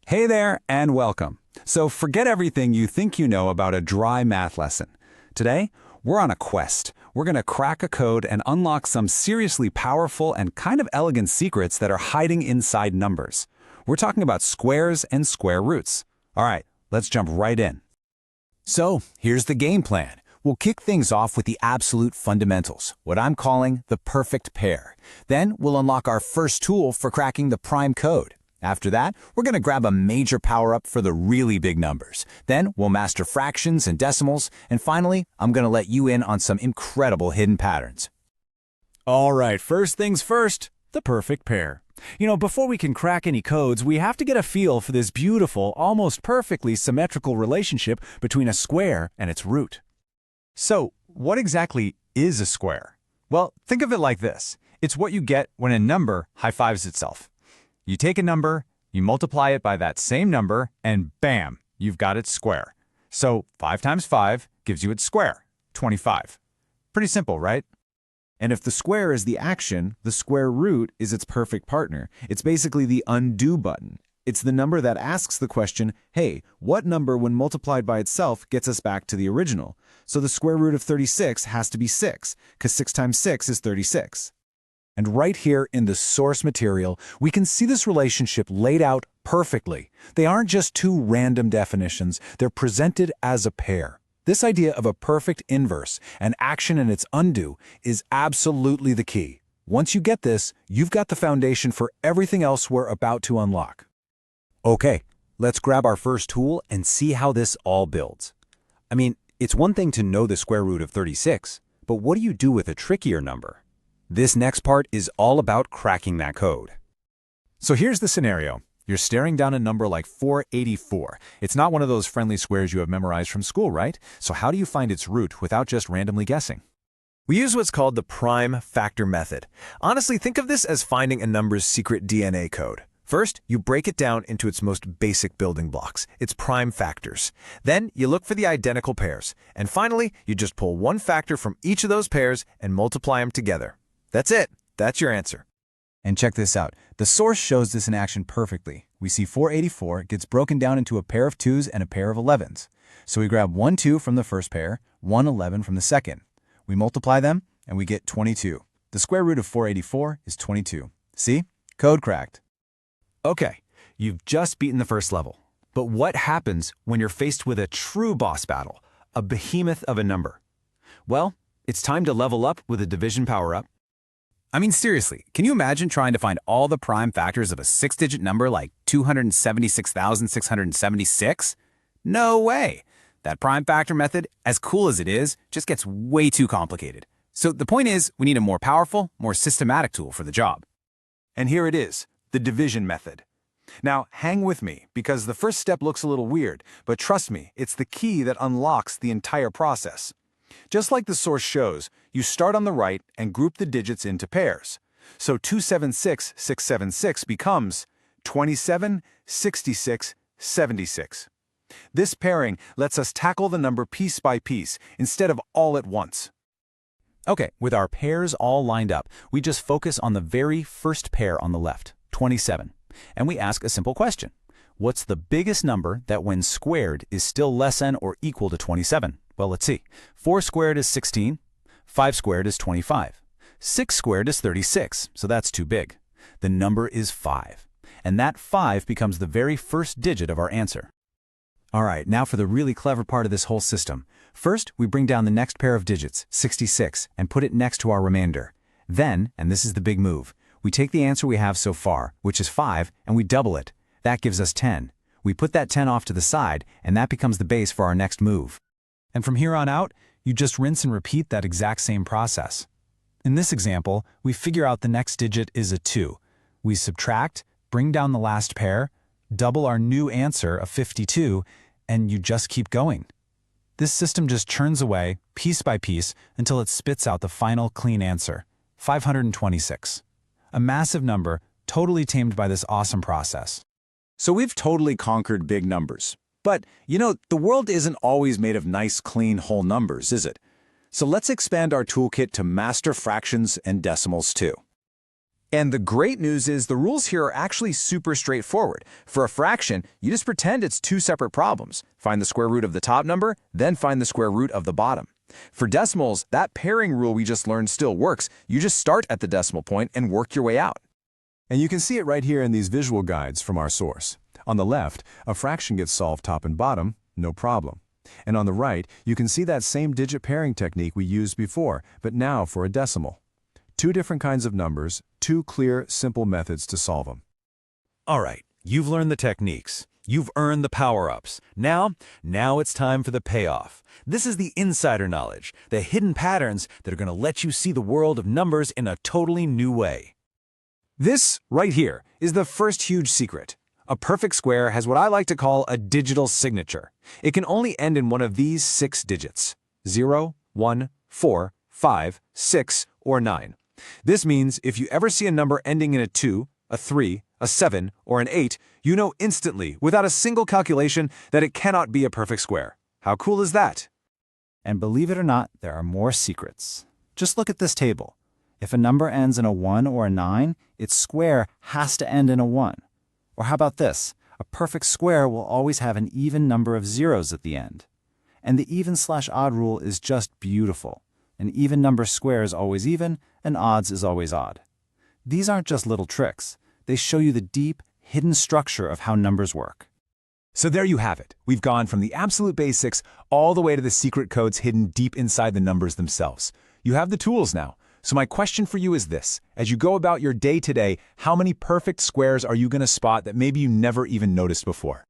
Hey there, and welcome. So forget everything you think you know about a dry math lesson. Today, we're on a quest. We're going to crack a code and unlock some seriously powerful and kind of elegant secrets that are hiding inside numbers. We're talking about squares and square roots. All right, let's jump right in. So, here's the game plan. We'll kick things off with the absolute fundamentals, what I'm calling the perfect pair. Then, we'll unlock our first tool for cracking the prime code. After that, we're going to grab a major power-up for the really big numbers. Then, we'll master fractions and decimals. And finally, I'm going to let you in on some incredible hidden patterns. All right, first things first, the perfect pair. Before we can crack any codes, we have to get a feel for this beautiful, almost perfectly symmetrical relationship between a square and its root. So, what exactly is a square? Well, think of it like this. It's what you get when a number high-fives itself. You take a number, you multiply it by that same number, and bam, you've got its square. So 5 times 5 gives you its square, 25. Pretty simple, right? And if the square is the action, the square root is its perfect partner. It's basically the undo button. It's the number that asks the question, hey, what number when multiplied by itself gets us back to the original? So the square root of 36 has to be 6, because 6 times 6 is 36. And right here in the source material, we can see this relationship laid out perfectly. They aren't just two random definitions, they're presented as a pair. This idea of a perfect inverse, an action and its undo, is absolutely the key. Once you get this, you've got the foundation for everything else we're about to unlock. Okay, let's grab our first tool and see how this all builds. I mean, it's one thing to know the square root of 36, but what do you do with a trickier number? This next part is all about cracking that code. So here's the scenario. You're staring down a number like 484. It's not one of those friendly squares you have memorized from school, right? So how do you find its root without just randomly guessing? We use what's called the prime factor method. Honestly, think of this as finding a number's secret DNA code. First, you break it down into its most basic building blocks, its prime factors. Then, you look for the identical pairs. And finally, you just pull one factor from each of those pairs and multiply them together. That's it. That's your answer. And check this out. The source shows this in action perfectly. We see 484 gets broken down into a pair of 2s and a pair of 11s. So we grab 1 2 from the first pair, 1 11 from the second. We multiply them, and we get 22. The square root of 484 is 22. See? Code cracked. Okay, you've just beaten the first level. But what happens when you're faced with a true boss battle, a behemoth of a number? Well, it's time to level up with a division power-up. I mean, seriously, can you imagine trying to find all the prime factors of a 6-digit number like 276,676? No way! That prime factor method, as cool as it is, just gets way too complicated. So the point is, we need a more powerful, more systematic tool for the job. And here it is, the division method. Now, hang with me, because the first step looks a little weird, but trust me, it's the key that unlocks the entire process. Just like the source shows, you start on the right and group the digits into pairs. So 276676 becomes 276676. This pairing lets us tackle the number piece by piece instead of all at once. Okay, with our pairs all lined up, we just focus on the very first pair on the left, 27. And we ask a simple question. What's the biggest number that when squared is still less than or equal to 27? Well, let's see. 4 squared is 16. 5 squared is 25. 6 squared is 36, so that's too big. The number is 5. And that 5 becomes the very first digit of our answer. All right, now for the really clever part of this whole system. First, we bring down the next pair of digits, 66, and put it next to our remainder. Then, and this is the big move, we take the answer we have so far, which is 5, and we double it. That gives us 10. We put that 10 off to the side, and that becomes the base for our next move. And from here on out, you just rinse and repeat that exact same process. In this example, we figure out the next digit is a 2. We subtract, bring down the last pair, double our new answer of 52, and you just keep going. This system just churns away, piece by piece, until it spits out the final clean answer, 526. A massive number, totally tamed by this awesome process. So we've totally conquered big numbers. But, the world isn't always made of nice, clean, whole numbers, is it? So let's expand our toolkit to master fractions and decimals too. And the great news is the rules here are actually super straightforward. For a fraction, you just pretend it's two separate problems. Find the square root of the top number, then find the square root of the bottom. For decimals, that pairing rule we just learned still works. You just start at the decimal point and work your way out. And you can see it right here in these visual guides from our source. On the left, a fraction gets solved top and bottom, no problem. And on the right, you can see that same digit pairing technique we used before, but now for a decimal. Two different kinds of numbers, two clear, simple methods to solve them. All right, you've learned the techniques. You've earned the power-ups. Now it's time for the payoff. This is the insider knowledge, the hidden patterns that are going to let you see the world of numbers in a totally new way. This, right here, is the first huge secret. A perfect square has what I like to call a digital signature. It can only end in one of these 6 digits: 0, 1, 4, 5, 6, or 9. This means if you ever see a number ending in a 2, a 3, a 7, or an 8, you know instantly, without a single calculation, that it cannot be a perfect square. How cool is that? And believe it or not, there are more secrets. Just look at this table. If a number ends in a 1 or a 9, its square has to end in a 1. Or how about this? A perfect square will always have an even number of zeros at the end. And the even/odd rule is just beautiful. An even number square is always even, and odds is always odd. These aren't just little tricks. They show you the deep, hidden structure of how numbers work. So there you have it. We've gone from the absolute basics all the way to the secret codes hidden deep inside the numbers themselves. You have the tools now. So my question for you is this. As you go about your day today, how many perfect squares are you going to spot that maybe you never even noticed before?